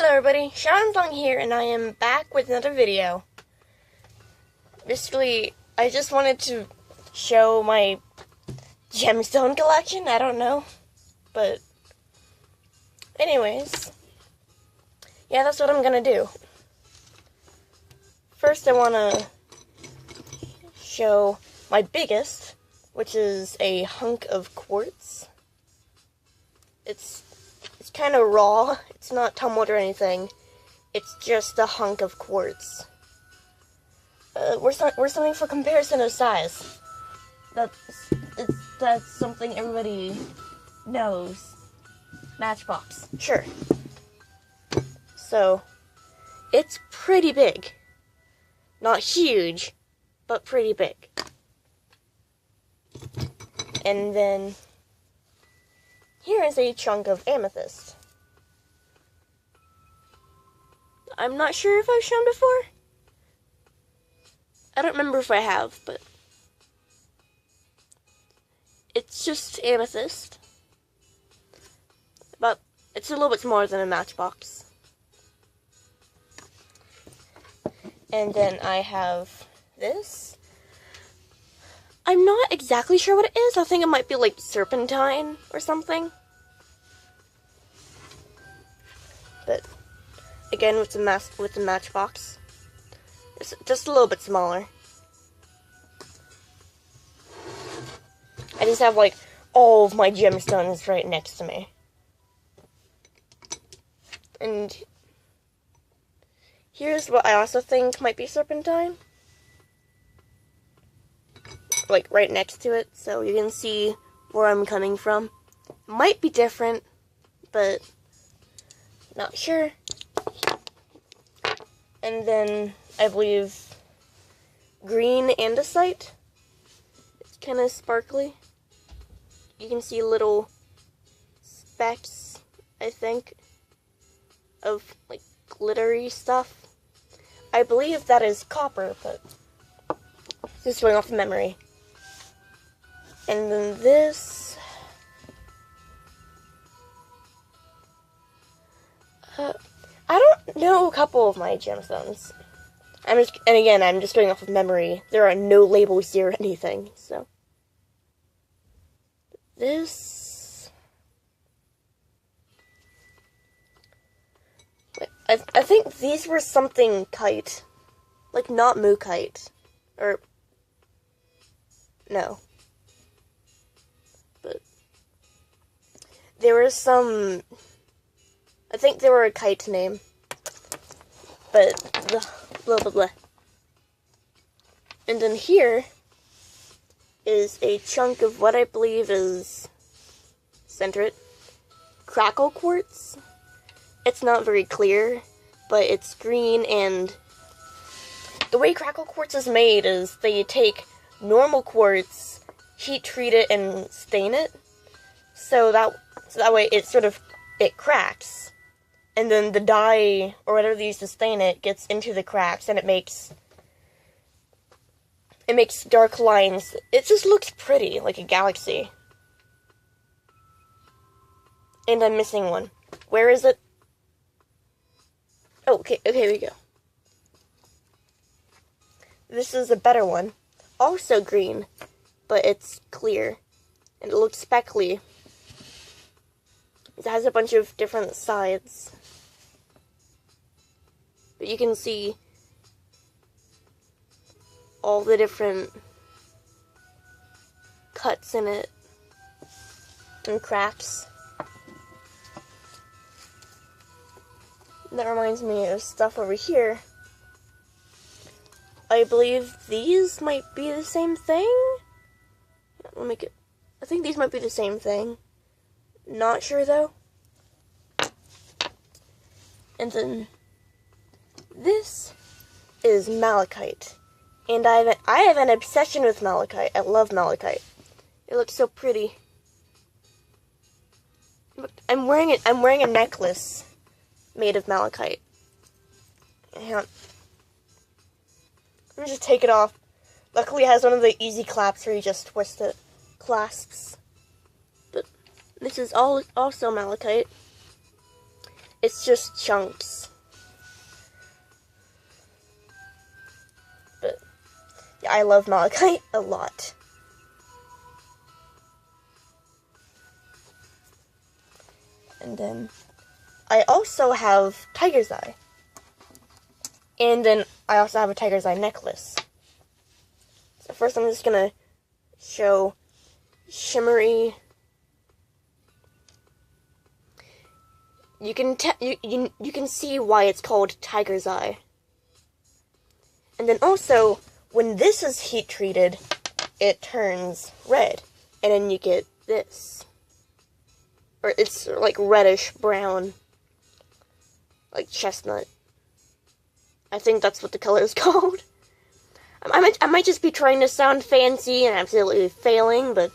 everybody, Sean's here, and I am back with another video. Basically, I just wanted to show my Gemstone Collection, I don't know, but anyways, yeah, that's what I'm gonna do. First, I wanna show my biggest, which is a hunk of quartz. It's kind of raw. It's not tumbled or anything. It's just a hunk of quartz. We're something for comparison of size. That's something everybody knows. Matchbox, sure. So, it's pretty big. Not huge, but pretty big. And then here is a chunk of amethyst. I'm not sure if I've shown before. I don't remember if I have, but it's just amethyst. But it's a little bit smaller than a matchbox. And then I have this. I'm not exactly sure what it is. I think it might be like serpentine or something. But again, with the matchbox, it's just a little bit smaller. I just have like all of my gemstones right next to me, and here's what I also think might be serpentine. Like right next to it, so you can see where I'm coming from. Might be different, but not sure. And then I believe green andesite. It's kind of sparkly. You can see little specks, I think, of like glittery stuff. I believe that is copper, but just going off memory. And then this, I don't know a couple of my gemstones. And again, I'm just going off of memory. There are no labels here or anything, so. This, I think these were something kite, like not mookite, or, no. There was some, I think they were a kite name, but blah blah blah. And then here is a chunk of what I believe is, center it, crackle quartz. It's not very clear, but it's green, and the way crackle quartz is made is they take normal quartz, heat treat it, and stain it, so that way it cracks, and then the dye or whatever they use to stain it gets into the cracks, and it makes dark lines. It just looks pretty, like a galaxy. And I'm missing one. Where is it? Oh, okay, here we go. This is a better one. Also green, but it's clear, and it looks speckly. It has a bunch of different sides, but you can see all the different cuts in it and cracks. And that reminds me of stuff over here. I believe these might be the same thing. I think these might be the same thing. Not sure though. And then this is malachite, and I have an obsession with malachite. I love malachite. It looks so pretty. I'm wearing a necklace made of malachite. Hang on. Let me just take it off. Luckily, it has one of the easy claps where you just twist it. Clasps. But this is also malachite. It's just chunks. But yeah, I love malachite a lot. And then I also have tiger's eye. And then I also have a tiger's eye necklace. So first I'm just gonna show shimmery. You can see why it's called tiger's eye. And then also, when this is heat treated, it turns red. And then you get this. Or it's like reddish brown. Like chestnut. I think that's what the color is called. I might just be trying to sound fancy and absolutely failing, but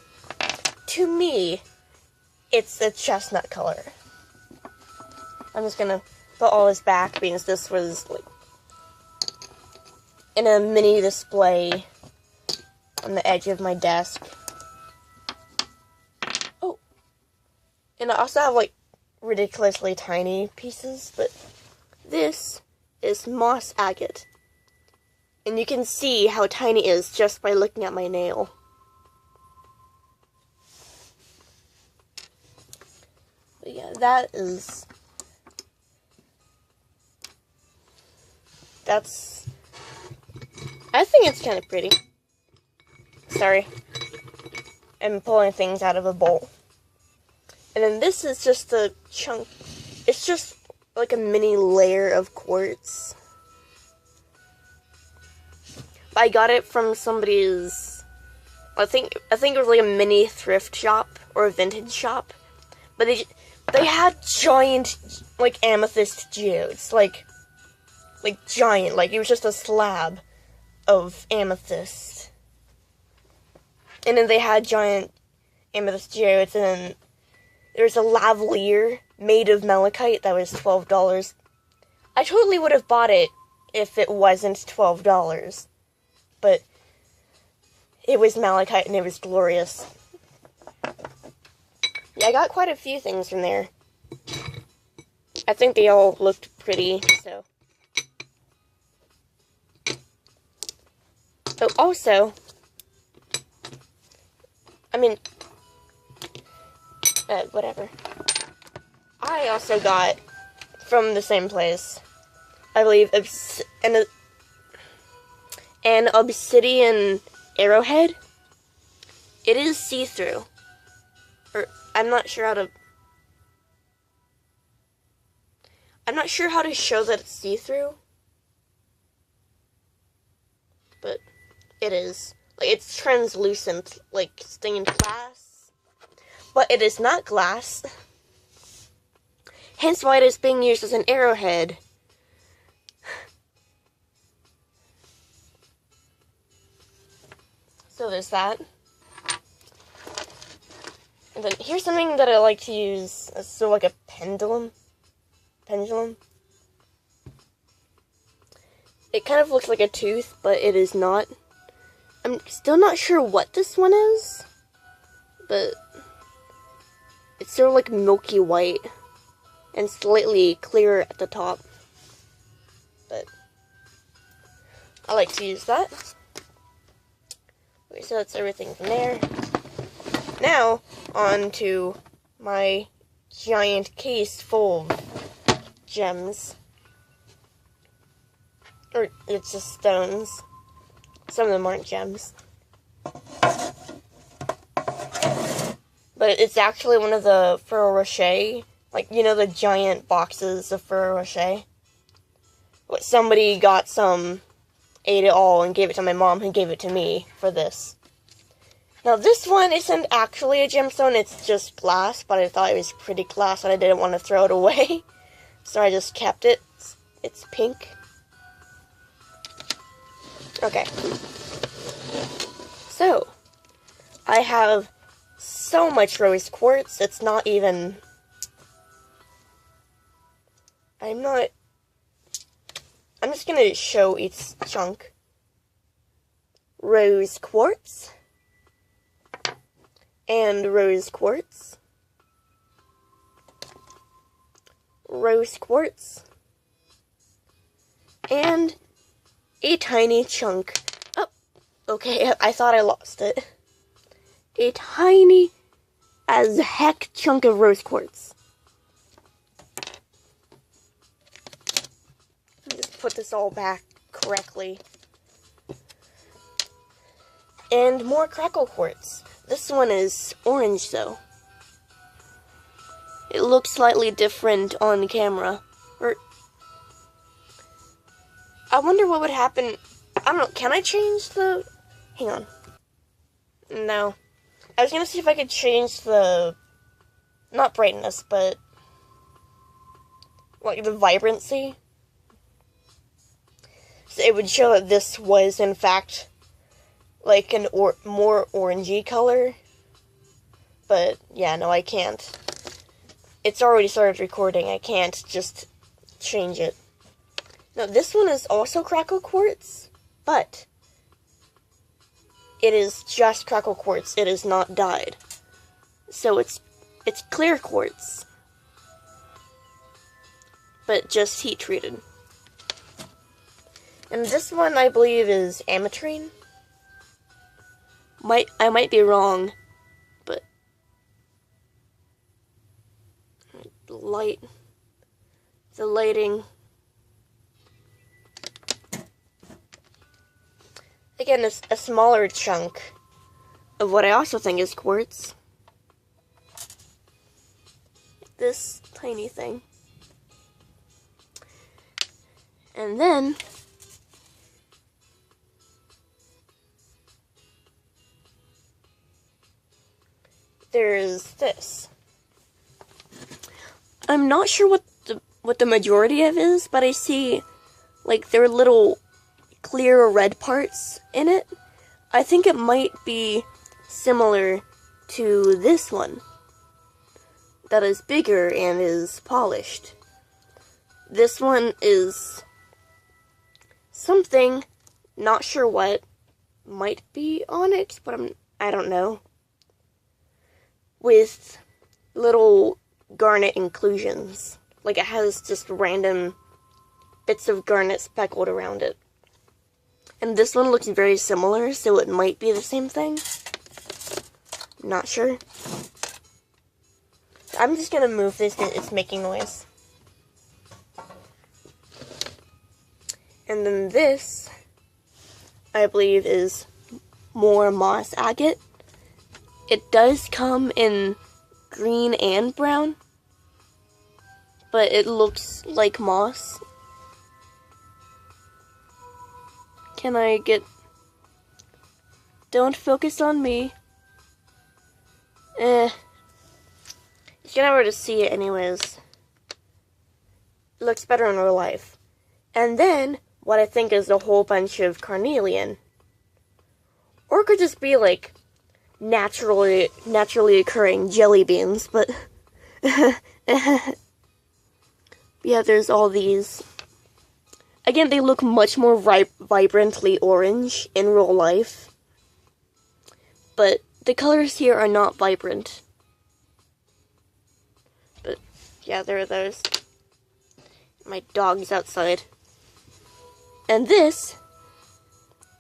to me, it's a chestnut color. I'm just gonna put all this back because this was like in a mini display on the edge of my desk. Oh, and I also have like ridiculously tiny pieces, but this is moss agate. And you can see how tiny it is just by looking at my nail. But yeah, I think it's kind of pretty. Sorry. I'm pulling things out of a bowl. And then this is just a chunk. It's just like a mini layer of quartz. I got it from somebody's, I think it was like a mini thrift shop or a vintage shop. But they had giant like amethyst geodes, like giant, like it was just a slab of amethyst. And then they had giant amethyst geodes, and then there's a lavalier made of malachite that was $12. I totally would have bought it if it wasn't $12. But it was malachite and it was glorious. Yeah, I got quite a few things from there. I think they all looked pretty, so. Oh, also, I mean, whatever. I also got from the same place, I believe, an obsidian arrowhead. It is see-through. Or, I'm not sure how to show that it's see-through. But it is. Like, it's translucent, like stained glass. But it is not glass. Hence why it is being used as an arrowhead. So there's that. And then here's something that I like to use as sort of like a pendulum. It kind of looks like a tooth, but it is not. I'm still not sure what this one is, but it's sort of like milky white and slightly clearer at the top. But I like to use that. Okay, so that's everything from there. Now, on to my giant case full of gems. Or, it's just stones. Some of them aren't gems. But it's actually one of the Ferrero Rocher, like, you know, the giant boxes of Ferrero Rocher? But somebody got some, ate it all, and gave it to my mom, who gave it to me for this. Now, this one isn't actually a gemstone, it's just glass, but I thought it was pretty glass, and I didn't want to throw it away. So I just kept it. It's pink. Okay. So, I have so much rose quartz, it's not even... I'm just gonna show each chunk. Rose quartz. And rose quartz. rose quartz, and a tiny chunk. Oh, okay, I thought I lost it. A tiny as heck chunk of rose quartz. Just put this all back correctly. And more crackle quartz. This one is orange though. It looks slightly different on camera. I wonder what would happen. I don't know, can I change the... Hang on. No. I was gonna see if I could change the... Not brightness, but... like the vibrancy. So it would show that this was, in fact, like an more orangey color. But, yeah, no, I can't. It's already started recording. I can't just change it. Now, this one is also crackle quartz, but it is just crackle quartz. It is not dyed. So it's clear quartz, but just heat treated. And this one, I believe, is ametrine. I might be wrong, but the lighting. Again, a smaller chunk of what I also think is quartz. This tiny thing. And then there's this. I'm not sure what the majority of is, but I see like there are little clear red parts in it. I think it might be similar to this one that is bigger and is polished. This one is something, not sure what, might be onyx, but I don't know, with little garnet inclusions. Like it has just random bits of garnet speckled around it. And this one looks very similar, so it might be the same thing. Not sure. I'm just gonna move this because it's making noise. And then this, I believe, is more moss agate. It does come in green and brown, but it looks like moss. Can I get... Don't focus on me. You're not able to see it anyways. It looks better in real life. And then, what I think is a whole bunch of carnelian. Or it could just be like naturally occurring jelly beans, but yeah, there's all these. Again, they look much more vibrantly orange in real life, but the colors here are not vibrant. But yeah, there are those. My dog's outside. And this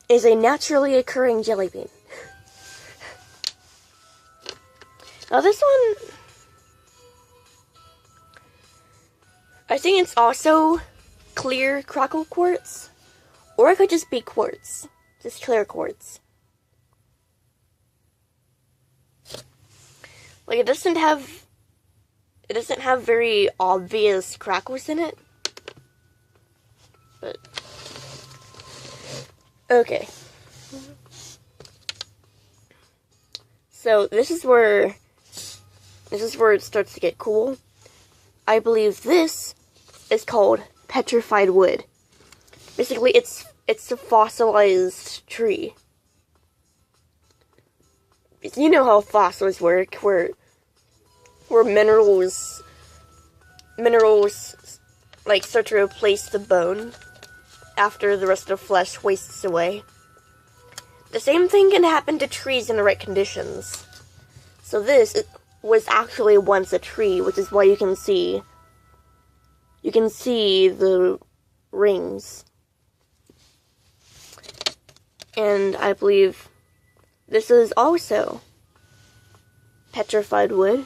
is a naturally occurring jelly bean. Now this one, I think it's also clear crackle quartz, or it could just be quartz, just clear quartz. Like it doesn't have very obvious crackles in it, but okay. So this is where it starts to get cool. I believe this is called Petrified Wood. Basically, it's a fossilized tree. You know how fossils work, where minerals like start to replace the bone after the rest of the flesh wastes away. The same thing can happen to trees in the right conditions. So this was actually once a tree, which is why you can see you can see the rings. And I believe this is also petrified wood,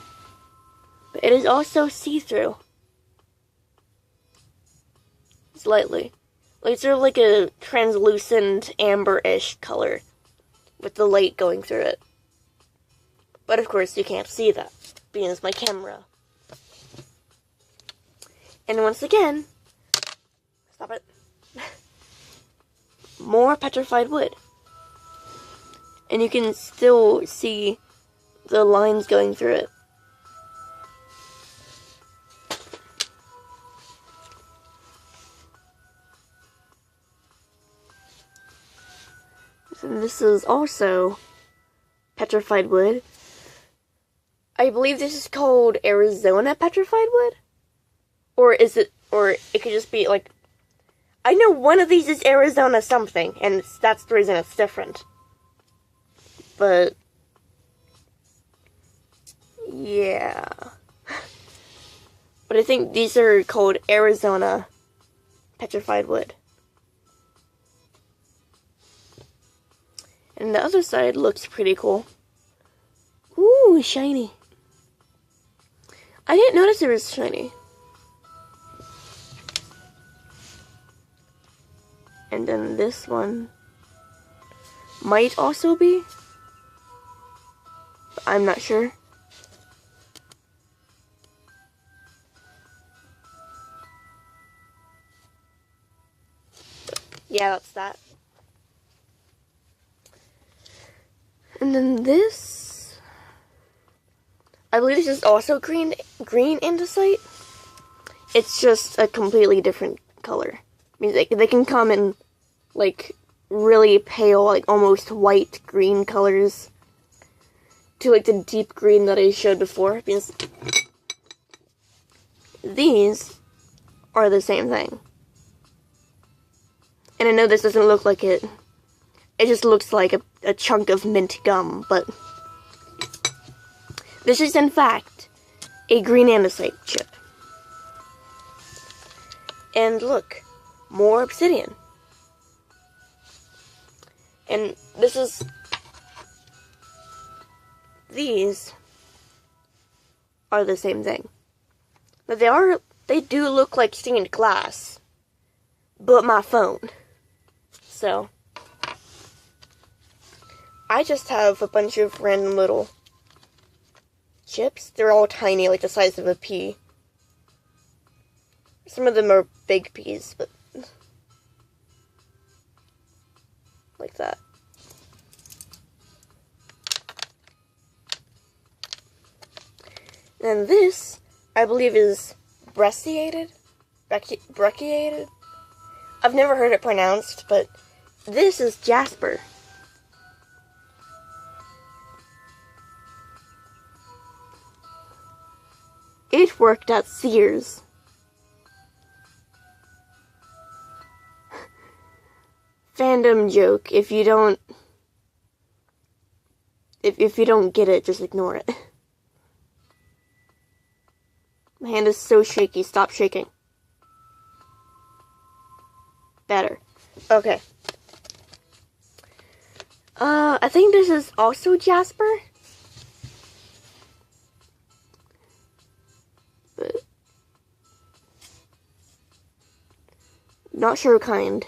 but it is also see-through. Slightly. Like, it's sort of like a translucent amber-ish color with the light going through it. But of course you can't see that, being as my camera. And once again, stop it. More petrified wood. And you can still see the lines going through it. And this is also petrified wood. I believe this is called Arizona petrified wood? Or it could just be like, I know one of these is Arizona something, and that's the reason it's different. But, yeah. But I think these are called Arizona petrified wood. And the other side looks pretty cool. Ooh, shiny. I didn't notice it was shiny. And then this one might also be. But I'm not sure. Yeah, that's that. And then this, I believe this is also green andesite. It's just a completely different color. I mean, they can come in like really pale, like almost white green colors, to like the deep green that I showed before. Because these are the same thing. And I know this doesn't look like it. It just looks like a chunk of mint gum, but this is in fact a green andesite chip. And look, more obsidian. And these are the same thing. But they do look like stained glass, but my phone. So I just have a bunch of random little chips. They're all tiny, like the size of a pea. Some of them are big peas, but like that. And this, I believe, is brecciated. Brecciated? I've never heard it pronounced, but this is Jasper. It worked at Sears. Fandom joke. If you don't get it, just ignore it. My hand is so shaky. Stop shaking. Better. Okay. I think this is also Jasper. But not sure kind.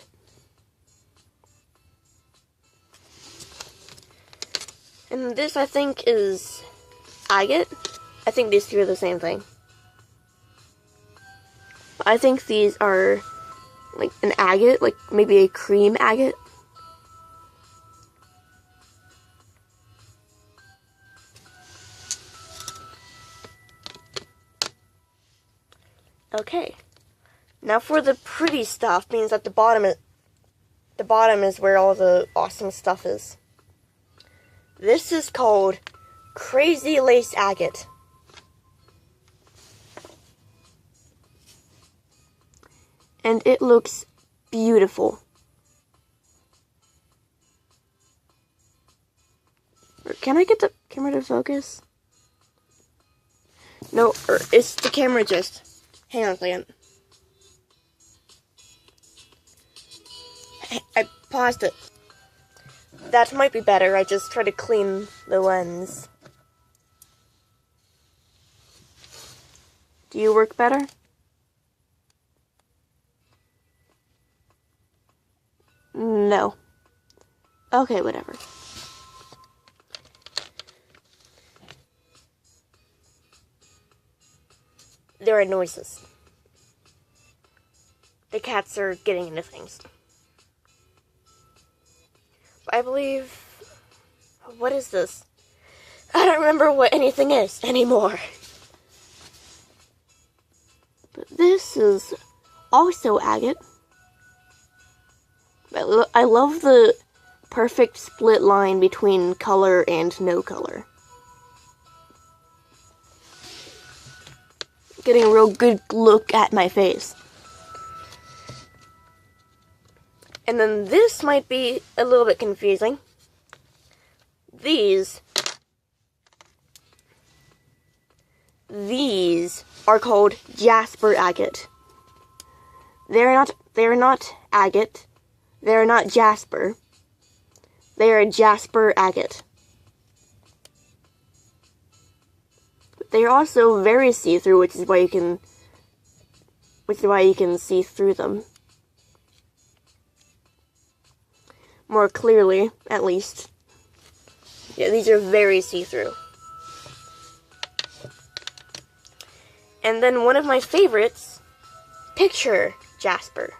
And this, I think, is agate. I think these two are the same thing. I think these are like an agate, like maybe a cream agate. Okay. Now for the pretty stuff, means that the bottom is where all the awesome stuff is. This is called Crazy Lace Agate. And it looks beautiful. Can I get the camera to focus? No, it's the camera just. Hang on a second. I paused it. That might be better. I just try to clean the lens. Do you work better? No. Okay, whatever. There are noises. The cats are getting into things. I believe... What is this? I don't remember what anything is anymore. But this is also agate. I love the perfect split line between color and no color. Getting a real good look at my face. And then this might be a little bit confusing. These are called Jasper Agate. They're not agate. They're not jasper. They are Jasper Agate. They are also very see-through, which is why you can see through them. More clearly, at least. Yeah, these are very see-through. And then one of my favorites, Picture Jasper.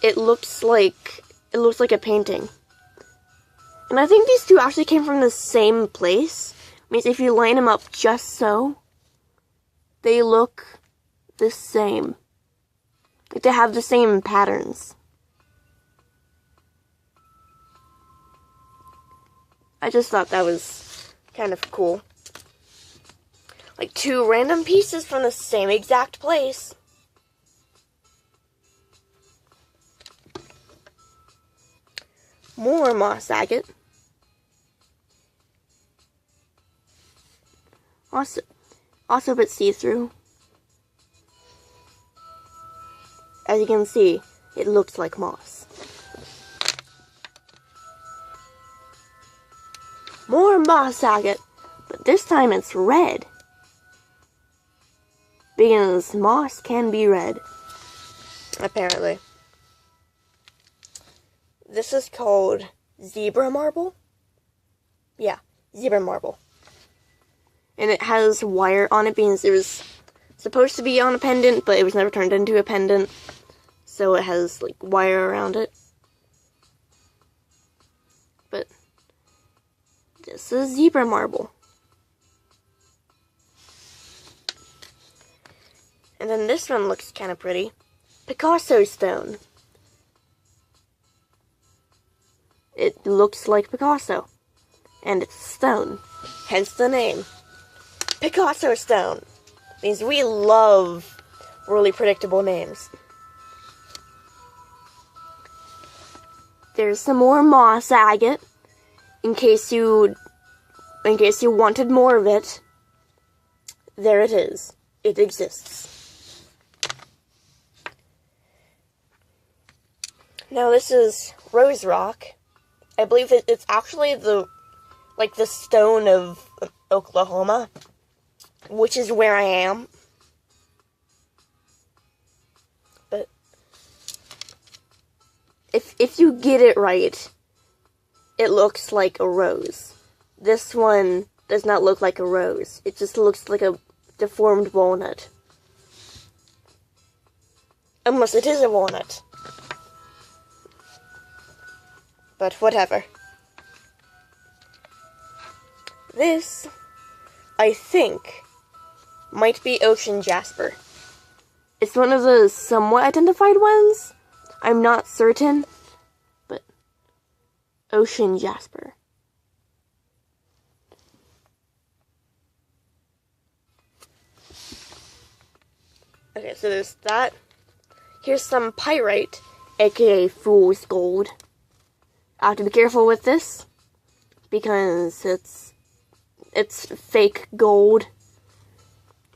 It looks like a painting. And I think these two actually came from the same place. Means if you line them up just so, they look the same. Like they have the same patterns. I just thought that was kind of cool. Like two random pieces from the same exact place. More moss agate. Also a bit see-through. As you can see, it looks like moss. More moss agate, but this time it's red. Because moss can be red. Apparently. This is called zebra marble. Yeah, zebra marble. And it has wire on it because it was supposed to be on a pendant, but it was never turned into a pendant. So it has, like, wire around it. But this is zebra marble. And then this one looks kind of pretty. Picasso stone. It looks like Picasso. And it's stone. Hence the name. Picasso stone. Means we love really predictable names. There's some more moss agate. In case you wanted more of it. There it is. It exists. Now this is rose rock. I believe that it's actually the stone of Oklahoma, which is where I am. But if you get it right, it looks like a rose. This one does not look like a rose. It just looks like a deformed walnut. Unless it is a walnut. But whatever. This, I think, might be ocean jasper. It's one of the somewhat identified ones. I'm not certain, but ocean jasper. Okay, so there's that. Here's some pyrite, aka fool's gold. I have to be careful with this because it's fake gold.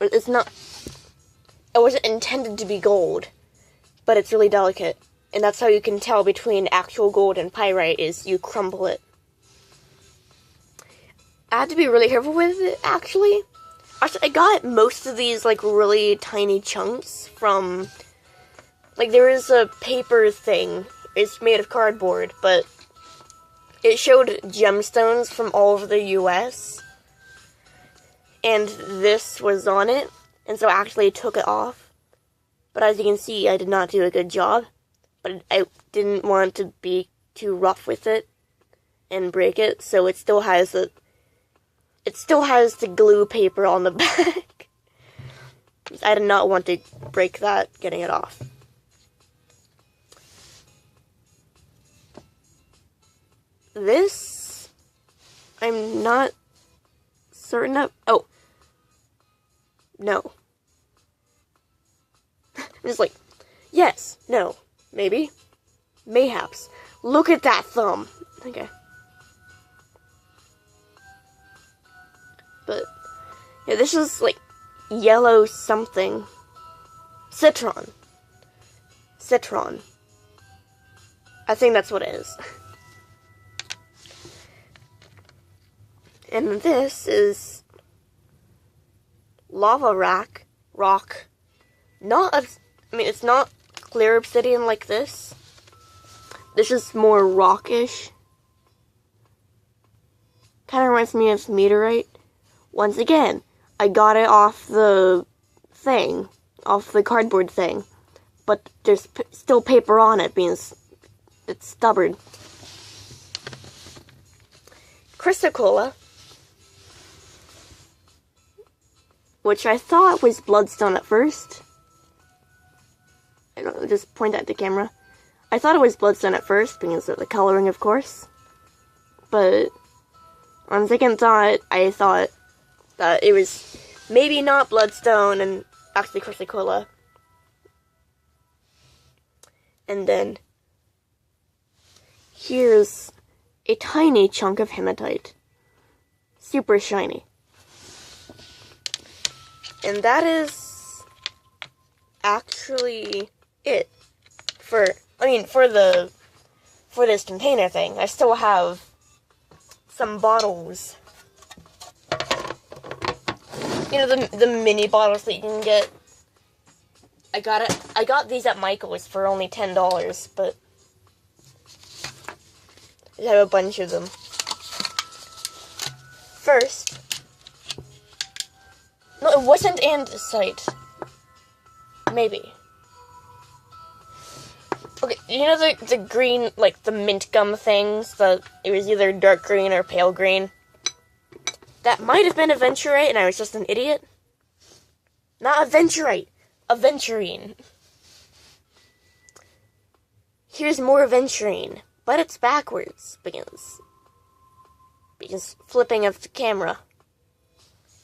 It's not. It wasn't intended to be gold. but it's really delicate. And that's how you can tell between actual gold and pyrite, is you crumble it. I had to be really careful with it, actually. I got most of these, like, really tiny chunks from, like, there is a paper thing. It's made of cardboard, but it showed gemstones from all over the US. And this was on it, and so I actually took it off. But as you can see, I did not do a good job. But I didn't want to be too rough with it and break it, so it still has the glue paper on the back. I did not want to break that getting it off. This, I'm not certain of. Oh. No. I'm just like, yes, no, maybe, mayhaps. Look at that thumb. Okay. But, yeah, this is, like, yellow something. Citron. Citron. I think that's what it is. And this is lava rock. It's not clear obsidian like this. This is more rockish. Kind of reminds me of meteorite. Once again, I got it off the thing, off the cardboard thing, but there's still paper on it because it's stubborn. Chrysocolla, which I thought was bloodstone at first. I don't know, just point at the camera. I thought it was bloodstone at first because of the coloring, of course. But on second thought, I thought that it was maybe not bloodstone and actually chrysocolla. And then here's a tiny chunk of hematite. Super shiny. And that is actually it for this container thing. I still have some bottles. You know, the mini bottles that you can get. I got these at Michael's for only $10, but I have a bunch of them. First, no, it wasn't andesite. Maybe. Okay, you know the green, like the mint gum things, it was either dark green or pale green? That might have been aventurite and I was just an idiot. Not aventurite, aventurine. Here's more aventurine, but it's backwards because flipping of the camera.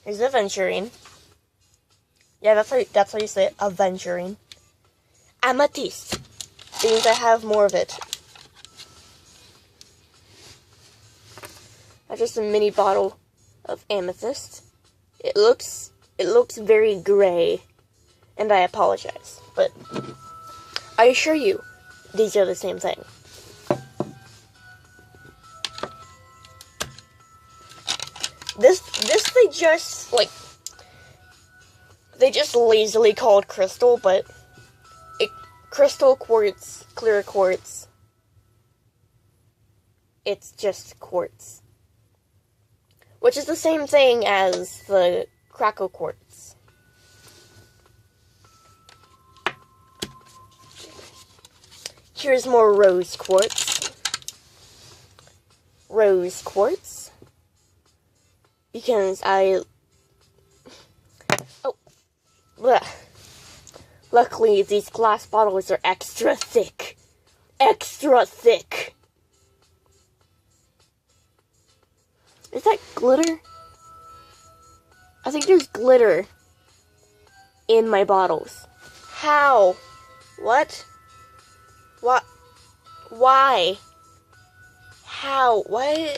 Here's aventurine. Yeah, that's how you say it, aventurine. Amethyst. Means I have more of it. That's just a mini bottle of amethyst. It looks very gray, and I apologize, but I assure you, these are the same thing. This they just lazily called crystal, but crystal quartz, clear quartz. It's just quartz. Which is the same thing as the crackle quartz. Here's more rose quartz. Rose quartz. Because bleh. Luckily, these glass bottles are extra thick. Extra thick. Is that glitter? I think there's glitter in my bottles. How? What? What? Why? How? Why?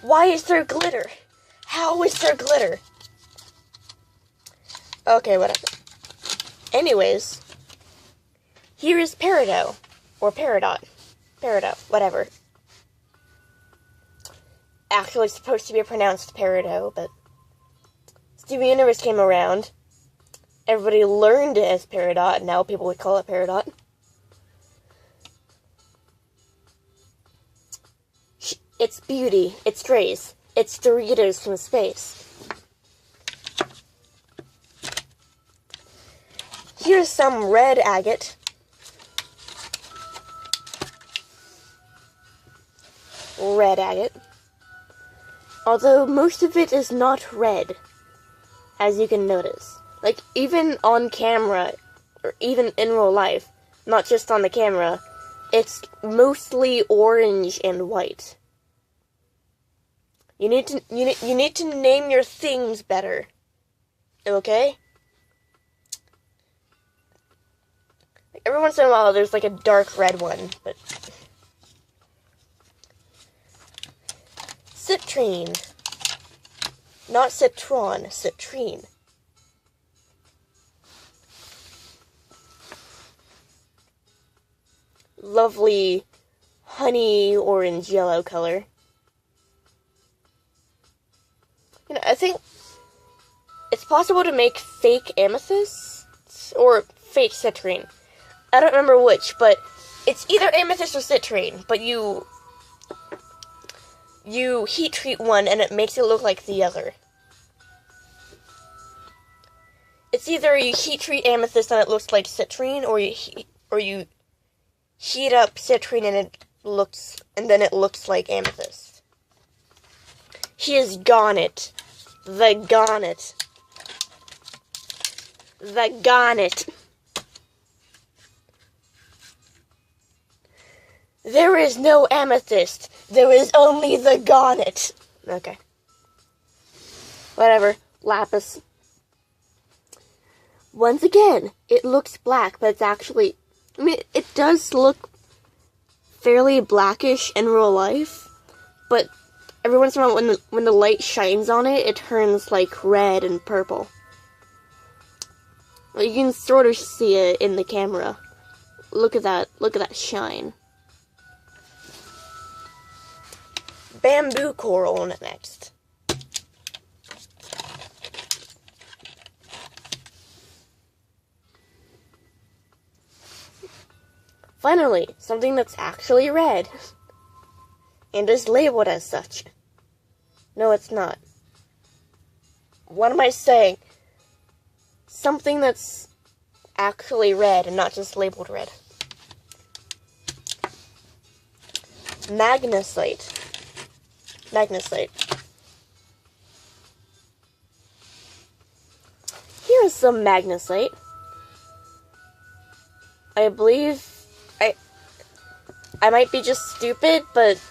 Why is there glitter? How is there glitter? Okay, whatever. Anyways, Here is Peridot, or Peridot, whatever. Actually, it's supposed to be pronounced Peridot, but Steven Universe came around. Everybody learned it as Peridot, and now people would call it Peridot. It's beauty, it's grace, it's Doritos from space. Here's some red agate. Red agate. Although most of it is not red, as you can notice. Like, even on camera, or even in real life, not just on the camera, it's mostly orange and white. You need to name your things better. Okay? Like, every once in a while there's like a dark red one, but citrine. Not citron, citrine. Lovely honey orange yellow color. You know, I think it's possible to make fake amethysts or fake citrine. I don't remember which, but it's either amethyst or citrine, but you heat treat one and it makes it look like the other. It's either you heat treat amethyst and it looks like citrine, or you heat up citrine and then it looks like amethyst. Here's Garnet. The Garnet. The Garnet. There is no amethyst. There is only the Garnet. Okay. Whatever. Lapis. Once again, it looks black, but it's actually... I mean, it does look fairly blackish in real life, but every once in a while when the light shines on it, it turns like red and purple. Well, you can sort of see it in the camera. Look at that shine. Bamboo coral next. Finally, something that's actually red. And is labeled as such. No, it's not. What am I saying? Something that's actually red and not just labeled red. Magnesite. Magnesite. Here's some magnesite. I believe I might be just stupid, but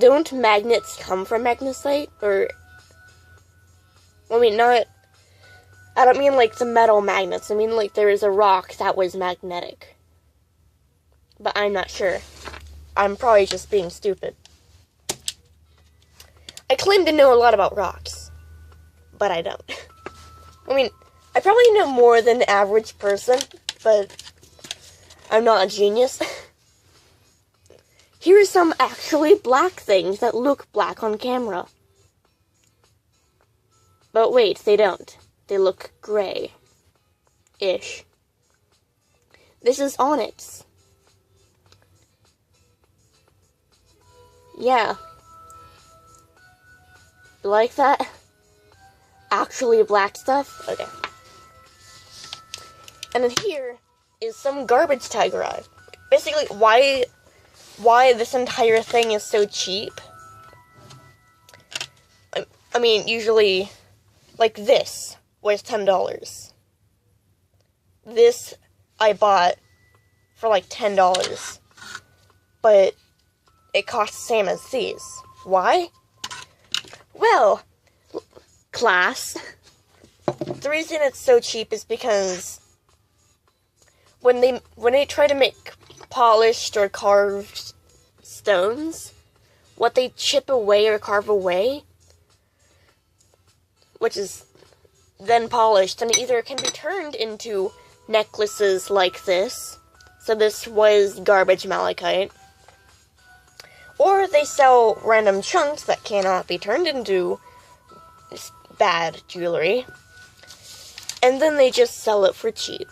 don't magnets come from magnesite? Or, I mean, I don't mean like the metal magnets. I mean like there is a rock that was magnetic. But I'm not sure. I'm probably just being stupid. I claim to know a lot about rocks, but I don't. I mean, I probably know more than the average person, but I'm not a genius. Here are some actually black things that look black on camera. But wait, they don't. They look gray-ish. This is onyx. Yeah. You like that? Actually black stuff? Okay. And then here is some garbage tigerite. Basically, why this entire thing is so cheap. I mean, usually, like this was $10. This I bought for like $10. But it cost the same as these. Why? Well, class, the reason it's so cheap is because when they try to make polished or carved stones, what they chip away or carve away, which is then polished, and either can be turned into necklaces like this. So this was garbage malachite. Or they sell random chunks that cannot be turned into bad jewelry. And then they just sell it for cheap.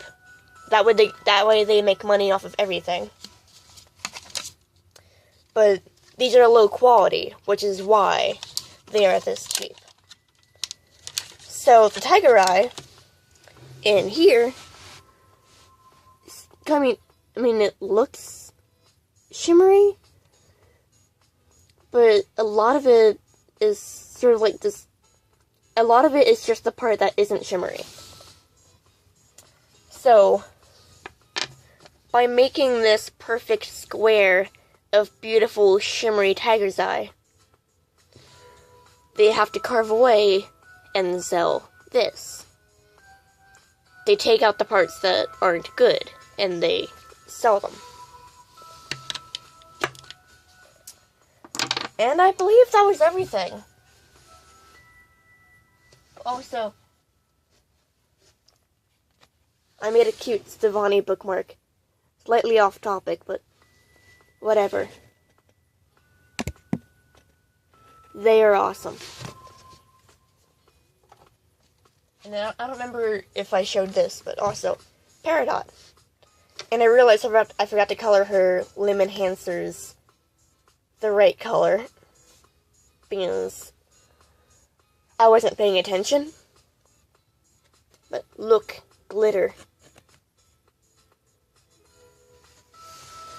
That way they make money off of everything. But these are low quality, which is why they are this cheap. So the tiger eye in here, I mean it looks shimmery, but a lot of it is sort of like this. A lot of it is just the part that isn't shimmery. So, by making this perfect square of beautiful shimmery tiger's eye, they have to carve away and sell this. They take out the parts that aren't good, and they sell them. And I believe that was everything. Also, I made a cute Stevani bookmark. Slightly off topic, but whatever. They are awesome. And I don't remember if I showed this, but also, Peridot. And I realized I forgot to color her limb enhancers the right color, because I wasn't paying attention. But look, glitter.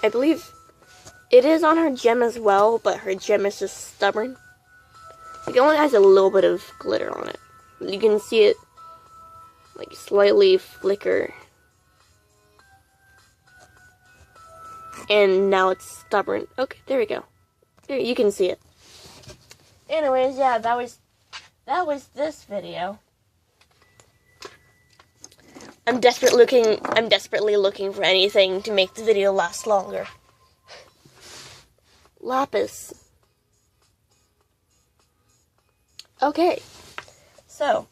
I believe it is on her gem as well, but her gem is just stubborn. It only has a little bit of glitter on it. You can see it like slightly flicker. And now it's stubborn. Okay, there we go. There, you can see it. Anyways, yeah, that was this video. I'm desperately looking for anything to make the video last longer. Lapis. Okay. So,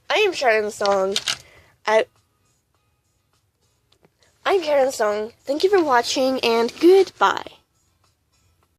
I am Sharon Song. I'm Sharon Song. Thank you for watching, and goodbye.